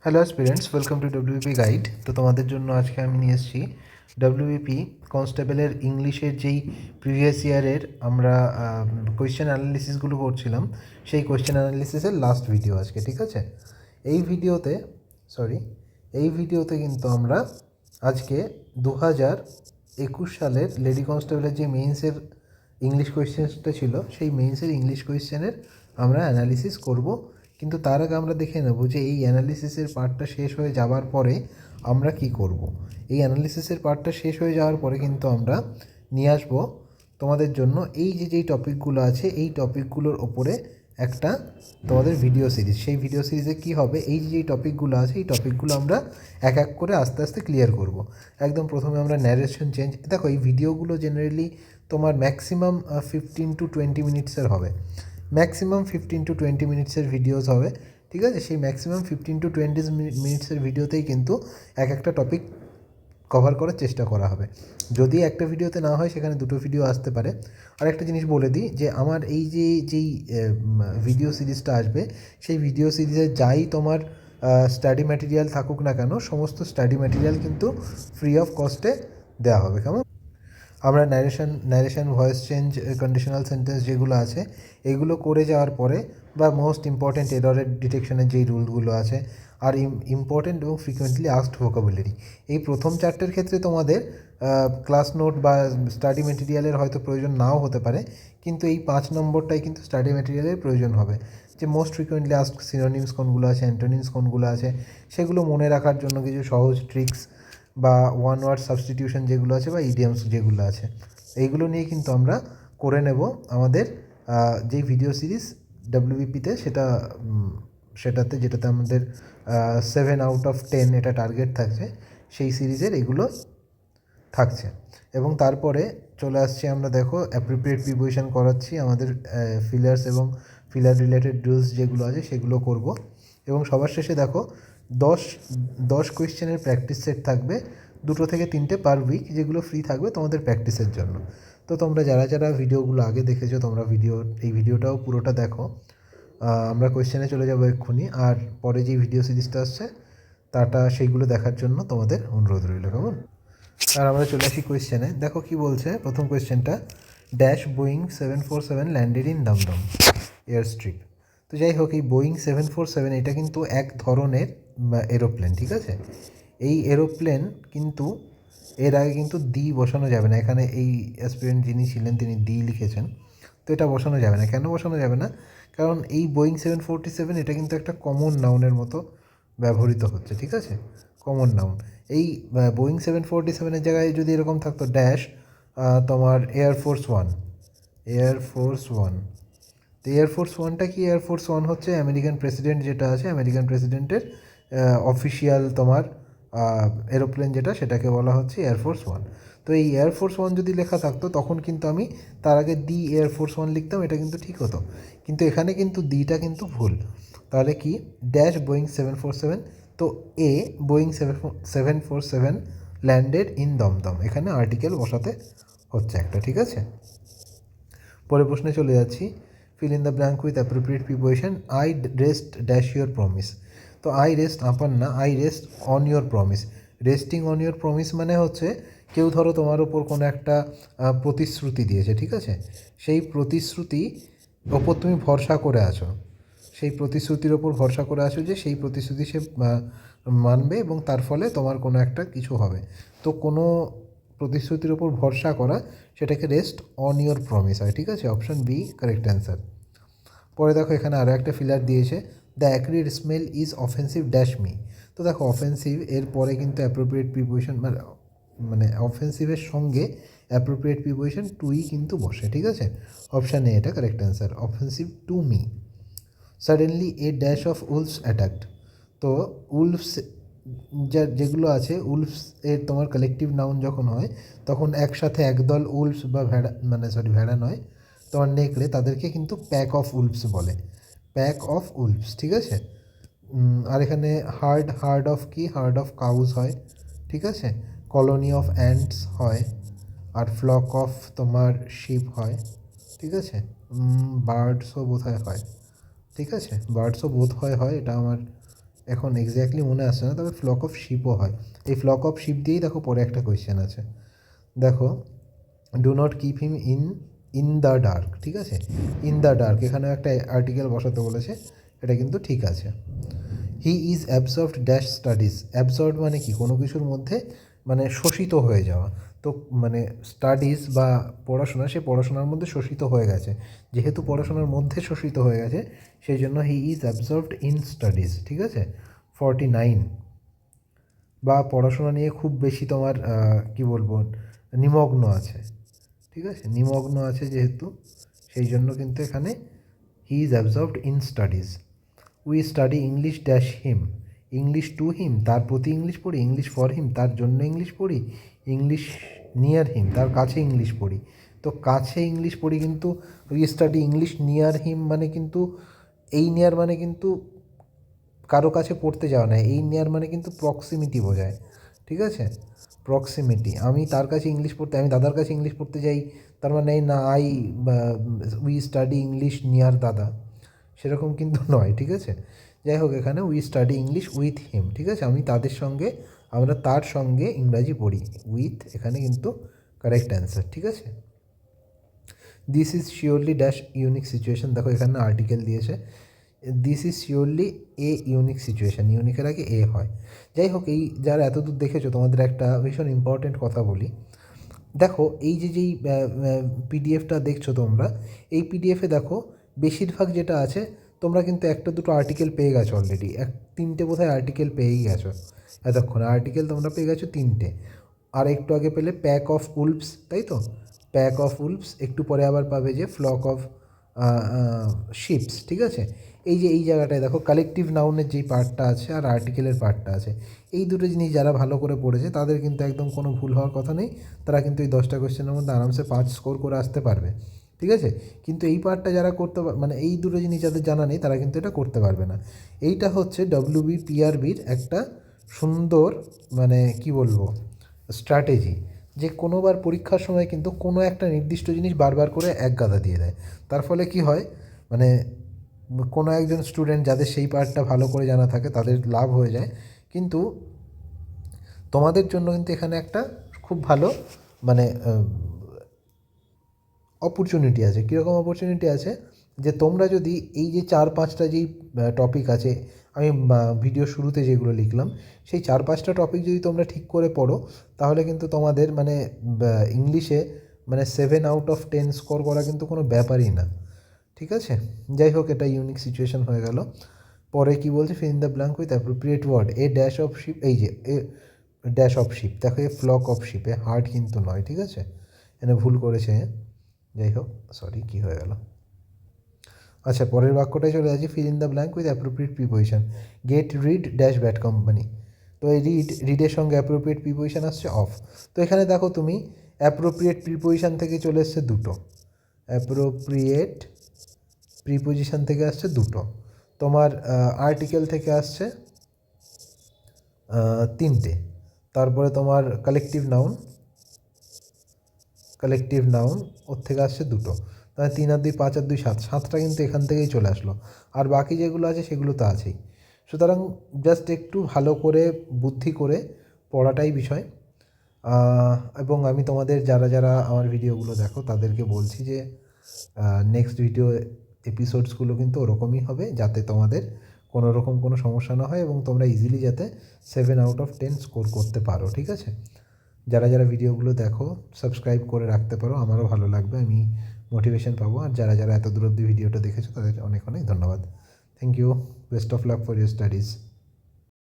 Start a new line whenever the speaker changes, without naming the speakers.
Hello aspirants, welcome to WP guide. তো তোমাদের জন্য আজকে আমি নিয়ে এসেছি ডব্লিউবিপি কনস্টেবলের ইংলিশের যেই প্রিভিয়াস ইয়ারের আমরা কোয়েশ্চেন অ্যানালিসিসগুলো করছিলাম, সেই কোয়েশ্চেন অ্যানালিসিসের লাস্ট ভিডিও আজকে, ঠিক আছে? এই ভিডিওতে এই ভিডিওতে কিন্তু আমরা আজকে 2021 সালের লেডি কনস্টেবলের যে মেইনসের ইংলিশ কোয়েশ্চেনটা ছিল, সেই মেইনসের ইংলিশ কোয়েশ্চেনের আমরা অ্যানালিসিস করব। কিন্তু তার আগে আমরা দেখে নেব যে এই অ্যানালিসিসের পার্টটা শেষ হয়ে যাওয়ার পরে আমরা কি করব। এই অ্যানালিসিসের পার্টটা শেষ হয়ে যাওয়ার পরে কিন্তু আমরা নিয়ে আসবো তোমাদের জন্য এই যেই টপিকগুলো আছে, এই টপিকগুলোর ওপরে একটা তোমাদের ভিডিও সিরিজ। সেই ভিডিও সিরিজে কি হবে, এই যেই টপিকগুলো আছে, এই টপিকগুলো আমরা এক এক করে আস্তে আস্তে ক্লিয়ার করব। একদম প্রথমে আমরা ন্যারেশন চেঞ্জ, দেখো এই ভিডিওগুলো জেনারেলি তোমার ম্যাক্সিমাম 15 to 20 মিনিটসের হবে, ম্যাক্সিমাম 15 to 20 মিনিটসের ভিডিওস হবে, ঠিক আছে? সেই ম্যাক্সিমাম 15 to 20 মিনিটসের ভিডিওতেই কিন্তু এক একটা টপিক কভার করার চেষ্টা করা হবে। যদি একটা ভিডিওতে না হয়, সেখানে দুটো ভিডিও আসতে পারে। আর একটা জিনিস বলে দিই যে আমার এই যেই ভিডিও সিরিজটা আসবে, সেই ভিডিও সিরিজে যাই তোমার স্টাডি ম্যাটেরিয়াল থাকুক না কেন, সমস্ত স্টাডি ম্যাটেরিয়াল কিন্তু ফ্রি অফ কস্টে দেওয়া হবে। কেমন? আমরা narration voice change, conditional sentence যেগুলো আছে, এগুলো করে যাওয়ার পরে, বা মোস্ট ইম্পর্ট্যান্ট এররের ডিটেকশনের যেই রুলগুলো আছে, আর ইম্পর্ট্যান্ট এবং ফ্রিকোয়েন্টলি আস্কড ভোকাবুলারি, এই প্রথম চারটের ক্ষেত্রে তোমাদের ক্লাস নোট বা স্টাডি মেটেরিয়ালের হয়তো প্রয়োজন নাও হতে পারে, কিন্তু এই 5 নম্বরটাই কিন্তু স্টাডি মেটেরিয়ালের প্রয়োজন হবে। যে মোস্ট ফ্রিকোয়েন্টলি আস্কড সিনোনিমস কোনগুলো আছে, অ্যান্টোনিমস কোনগুলো আছে, সেগুলো মনে রাখার জন্য কিছু সহজ ট্রিক্স বা ওয়ান ওয়ার্ড সাবস্টিটিউশন যেগুলো আছে, বা ইডিয়ামস যেগুলো আছে, এইগুলো নিয়ে কিন্তু আমরা করে নেব আমাদের যেই ভিডিও সিরিজ ডাব্লিউবিপিতে, যেটাতে আমাদের 7/10 এটা টার্গেট থাকছে, সেই সিরিজের এগুলো থাকছে। এবং তারপরে চলে আসছি আমরা, দেখো অ্যাপ্রোপ্রিয়েট প্রিপোজিশন করাচ্ছি, আমাদের ফিলার্স এবং ফিলার রিলেটেড ড্রিলস যেগুলো আছে সেগুলো করব। এবং সবার শেষে দেখো 10 কোয়েশ্চেনের প্র্যাকটিস সেট থাকবে, 2 থেকে 3টে পার উইক, যেগুলো ফ্রি থাকবে তোমাদের প্র্যাকটিসের জন্য। তো তোমরা যারা ভিডিওগুলো আগে দেখেছো, তোমরা এই ভিডিওটাও পুরোটা দেখো। আমরা কোয়েশ্চেনে চলে যাবো এক্ষুনি, আর পরে যে ভিডিও সিরিজটা আসছে সেইগুলো দেখার জন্য তোমাদের অনুরোধ রইল। কেমন? আর আমরা চলে আসি কোয়েশ্চেনে। দেখো কি বলছে প্রথম কোয়েশ্চেনটা, dash Boeing 747 landed in Dum Dum airstrip. তো যাই হোক, এই বোয়িং 747 এটা কিন্তু এক ধরনের এরোপ্লেন, ঠিক আছে? এই এরোপ্লেন কিন্তু এর আগে কিন্তু দি বসানো যাবে না, এখানে এই অ্যাসপিরেন্ট যিনি ছিলেন তিনি দি লিখেছেন। তো এটা বসানো যাবে না। কেন বসানো যাবে না? কারণ এই বোয়িং 747 এটা কিন্তু একটা কমন নাউনের মতো ব্যবহৃত হচ্ছে, ঠিক আছে? Common noun. এই বোয়িং 747-এর জায়গায় যদি এরকম থাকতো ড্যাশ তোমার এয়ারফোর্স 1, এয়ারফোর্স 1। তো এয়ারফোর্স 1টা কি? এয়ারফোর্স 1 হচ্ছে আমেরিকান প্রেসিডেন্ট যেটা আছে, আমেরিকান প্রেসিডেন্টের অফিসিয়াল তোমার এরোপ্লেন যেটা, সেটাকে বলা হচ্ছে এয়ারফোর্স 1। তো এই এয়ারফোর্স 1 যদি লেখা থাকতো, তখন কিন্তু আমি তার আগে দি এয়ারফোর্স 1 লিখতাম, এটা কিন্তু ঠিক হতো। কিন্তু এখানে কিন্তু দিটা কিন্তু ভুল। তাহলে কি? Dash Boeing 747। তো এ বোয়িং 747 ল্যান্ডেড ইন দমদম, এখানে আর্টিকেল বসাতে হচ্ছে একটা, ঠিক আছে? পরের প্রশ্নে চলে যাচ্ছি, feel in the blank with appropriate preposition. I rest dash your promise. তো আই রেস্ট আপার না, I rest on your promise. Resting on your promise মানে হচ্ছে, কেউ ধরো তোমার ওপর কোনো একটা প্রতিশ্রুতি দিয়েছে, ঠিক আছে? সেই প্রতিশ্রুতি ওপর তুমি ভরসা করে আছো, সেই প্রতিশ্রুতির ওপর ভরসা করে আছো যে সেই প্রতিশ্রুতি সে মানবে, এবং তার ফলে তোমার কোনো একটা কিছু হবে। তো কোনো প্রতিশ্রুতির ওপর ভরসা করা, সেটাকে রেস্ট অন ইওর প্রমিস হয়, ঠিক আছে? Option B correct answer. পরে দেখো এখানে আরও একটা ফিলার দিয়েছে, the acrid smell is offensive dash me. তো দেখো অফেন্সিভ এর পরে কিন্তু অ্যাপ্রোপ্রিয়েট প্রিপোজিশন, মানে অফেন্সিভের সঙ্গে অ্যাপ্রোপ্রিয়েট প্রিপোজিশন টুই কিন্তু বসে, ঠিক আছে? অপশান এ এটা correct answer, offensive to me. Suddenly A dash of wolves attacked. তো উলফস যেগুলো আছে, উলফস এর তোমার কালেকটিভ নাউন যখন হয়, তখন একসাথে একদল উলফস বা ভেড়া, ভেড়া নয়, তোমার নেকড়ে, তাদেরকে কিন্তু প্যাক অফ উলফস বলে, প্যাক অফ উলফস, ঠিক আছে? আর এখানে হার্ড অফ কি? হার্ড অফ কাউজ হয়, ঠিক আছে? কলোনি অফ অ্যান্টস হয়, আর ফ্লক অফ তোমার শিপ হয়, ঠিক আছে? বার্ডসও বোধহয় হয়, ঠিক আছে? বার্ডসও বোধ হয়, এটা আমার এখন এক্স্যাক্টলি মনে আসছে না, তবে ফ্লক অফ শিপও হয়। এই ফ্লক অফ শিপ দিয়েই দেখো পরে একটা কোয়েশ্চেন আছে, দেখো do not keep him in the dark, ঠিক আছে, ইন দ্য ডার্ক এখানেও একটা আর্টিকেল বসাতে বলেছে, এটা কিন্তু ঠিক আছে। হি ইজ অ্যাবসর্ভড ড্যাশ স্টাডিজ, অ্যাবসর্ভড মানে কি, কোনো কিছুর মধ্যে মানে শোষিত হয়ে যাওয়া, তো মানে স্টাডিজ বা পড়াশোনা, সে পড়াশোনার মধ্যে শোষিত হয়ে গেছে, যেহেতু পড়াশোনার মধ্যে শোষিত হয়ে গেছে সেই জন্য হি ইজ অ্যাবসর্ভড ইন স্টাডিজ, ঠিক আছে। 49, বা পড়াশোনা নিয়ে খুব বেশি তোমার কি বলবো নিমগ্ন আছে, ঠিক আছে, নিমগ্ন আছে যেহেতু, সেই জন্য কিন্তু এখানে he is absorbed in studies. We study English dash him, English to him তার প্রতি ইংলিশ পড়ি, ইংলিশ ফর হিম তার জন্য ইংলিশ পড়ি, ইংলিশ নিয়ার হিম তার কাছে ইংলিশ পড়ি। তো কাছে ইংলিশ পড়ি কিন্তু উই স্টাডি ইংলিশ নিয়ার হিম মানে কিন্তু, এই নিয়ার মানে কিন্তু কারো কাছে পড়তে যাওয়া না, এই নিয়ার মানে কিন্তু প্রক্সিমিটি বোঝায়, ঠিক আছে, প্রক্সিমিটি। আমি তার কাছে ইংলিশ পড়তে, আমি দাদার কাছে ইংলিশ পড়তে যাই, তার মানে না উই স্টাডি ইংলিশ নিয়ার দাদা, সেরকম কিন্তু নয়, ঠিক আছে। যাই হোক, এখানে we study English with him, ঠিক আছে, আমি তাদের সঙ্গে, আমরা তার সঙ্গে ইংরাজি পড়ি, উইথ এখানে কিন্তু কারেক্ট অ্যান্সার, ঠিক আছে। This is surely dash unique situation, দেখো এখানে আর্টিকেল দিয়েছে, this is surely a unique situation, ইউনিকের আগে এ হয়। যাই হোক, এই যারা এতদূর দেখেছো তোমাদের একটা ভীষণ ইম্পর্টেন্ট কথা বলি, দেখো এই যে যেই পিডিএফটা দেখছো তোমরা, এই পিডিএফে দেখো বেশিরভাগ যেটা আছে, তোমরা কিন্তু একটা দুটো আর্টিকেল পেয়ে গেছো অলরেডি, তিনটে বোধহয় আর্টিকেল পেয়েই গেছো এতক্ষণ, আর্টিকেল তোমরা পেয়ে গেছো তিনটে, আর একটু আগে পেলে প্যাক অফ উলফস, তাই তো, প্যাক অফ উলফস, একটু পরে আবার পাবে যে ফ্লক অফ শিপস, ঠিক আছে। এই যে এই জায়গাটায় দেখো কালেকটিভ নাউনের যেই পার্টটা আছে আর আর্টিকেলের পার্টটা আছে, এই দুটো জিনিস যারা ভালো করে পড়েছে তাদের কিন্তু একদম কোনো ভুল হওয়ার কথা নেই, তারা কিন্তু এই 10টা কোয়েশ্চেনের মধ্যে আরামসে 5 স্কোর করে আসতে পারবে, ঠিক আছে। কিন্তু এই পার্টটা যারা করতে মানে এই দুটো জিনিস যাদের জানা নেই তারা কিন্তু এটা করতে পারবে না। এইটা হচ্ছে WBPRBর একটা সুন্দর মানে কি বলবো স্ট্র্যাটেজি, যে কোনোবার পরীক্ষার সময় কিন্তু কোনো একটা নির্দিষ্ট জিনিস বারবার করে একগাদা দিয়ে দেয়, তার ফলে কি হয় মানে কোনো একজন স্টুডেন্ট যাদের সেই পার্টটা ভালো করে জানা থাকে তাদের লাভ হয়ে যায়, কিন্তু তোমাদের জন্য কিন্তু এখানে একটা খুব ভালো মানে অপরচুনিটি আছে। কীরকম অপরচুনিটি আছে, যে তোমরা যদি এই যে 4-5টা যেই টপিক আছে, আমি ভিডিও শুরুতে যেগুলো লিখলাম, সেই 4-5টা টপিক যদি তোমরা ঠিক করে পড়ো, তাহলে কিন্তু তোমাদের মানে ইংলিশে মানে 7/10 স্কোর করা কিন্তু কোনো ব্যাপারই না, ঠিক আছে। যাই হোক, এটা ইউনিক সিচুয়েশন হয়ে গেল। পরে কি বলছে, fill in the blank with appropriate word, a dash of sheep, এই যে এ ড্যাশ অফ শিপ, দেখো এ ফ্লক অফ শিপে হার্ট কিন্তু নয়, ঠিক আছে, এনে ভুল করেছে। যাই হোক, সরি কী হয়ে গেল, আচ্ছা পরের বাক্যটায় চলে যাচ্ছি, feel in the blank with appropriate preposition, get rid dash bad company, তো এই রিডের সঙ্গে অ্যাপ্রোপ্রিয়েট প্রিপোজিশন আসছে অফ, তো এখানে দেখো তুমি অ্যাপ্রোপ্রিয়েট প্রিপোজিশন থেকে চলে এসছে দুটো, অ্যাপ্রোপ্রিয়েট প্রিপোজিশন থেকে আসছে দুটো, তোমার আর্টিকেল থেকে আসছে তিনটে, তারপরে তোমার কালেকটিভ নাউন ওর থেকে আসছে দুটো, তাহলে 3 আর 2 5 আর 2 7, 7টা কিন্তু এখান থেকেই চলে আসলো, আর বাকি যেগুলো আছে সেগুলো তো আছেই। সুতরাং জাস্ট একটু ভালো করে বুদ্ধি করে পড়াটাই বিষয়। এবং আমি তোমাদের যারা যারা আমার ভিডিওগুলো দেখো তাদেরকে বলছি যে নেক্সট ভিডিও এপিসোডসগুলো কিন্তু ওরকমই হবে, যাতে তোমাদের কোনো রকম কোনো সমস্যা না হয় এবং তোমরা ইজিলি যাতে 7/10 স্কোর করতে পারো, ঠিক আছে। যারা যারা ভিডিওগুলো দেখো সাবস্ক্রাইব করে রাখতে পারো, আমারও ভালো লাগবে, আমি মোটিভেশন পাবো। আর যারা যারা এত দূর অবধি ভিডিওটা দেখেছো তাদের অনেক অনেক ধন্যবাদ। Thank you, best of luck for your studies.